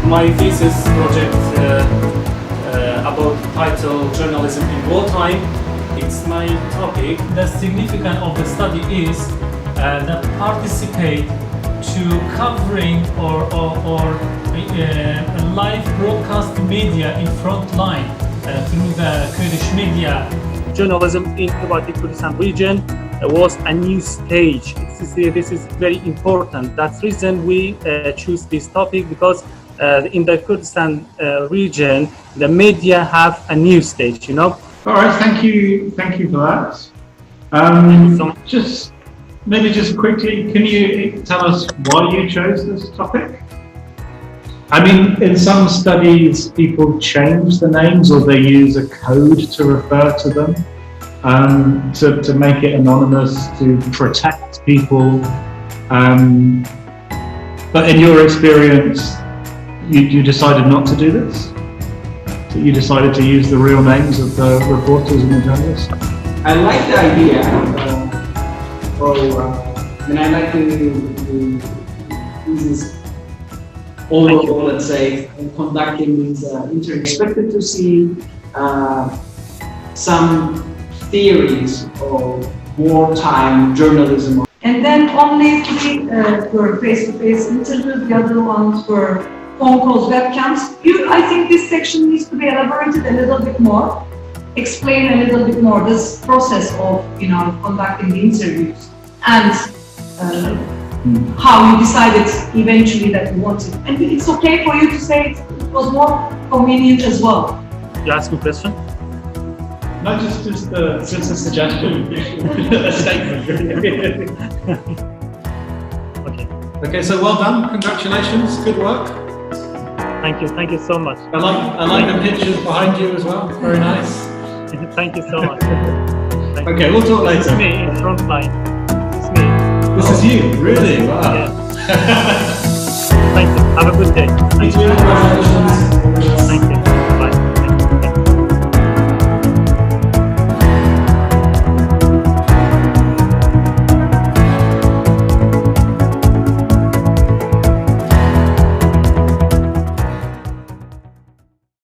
My thesis project about the title Journalism in Wartime. It's my topic. The significance of the study is that participate to covering or live broadcast media in front line through the Kurdish media. Journalism in the Kurdistan region was a new stage. This is very important. That's the reason we choose this topic, because in the Kurdistan region, the media have a new stage, you know. All right, thank you for that. Just quickly, can you tell us why you chose this topic? I mean, in some studies, people change the names or they use a code to refer to them, to make it anonymous, to protect people. But in your experience, you decided not to do this? So you decided to use the real names of the reporters and the journalists? I like the idea. I like to use this overall, let's say, conducting these interviews. Expected to see some theories of wartime journalism. And then only three were face-to-face interviews, the other ones were phone calls, webcams. I think this section needs to be elaborated a little bit more, explain a little bit more this process of, conducting the interviews and how you decided eventually that you wanted. And it's okay for you to say it was more convenient as well. You ask me a question? No, just a suggestion, a statement. Okay, so well done, congratulations, good work. Thank you so much. I like the pictures behind you as well, very nice. Thank you so much. Okay, we'll talk later. It's me in front line. It's me. This is you, really? Wow. Yeah. Thank you, have a good day. Thank you. Congratulations.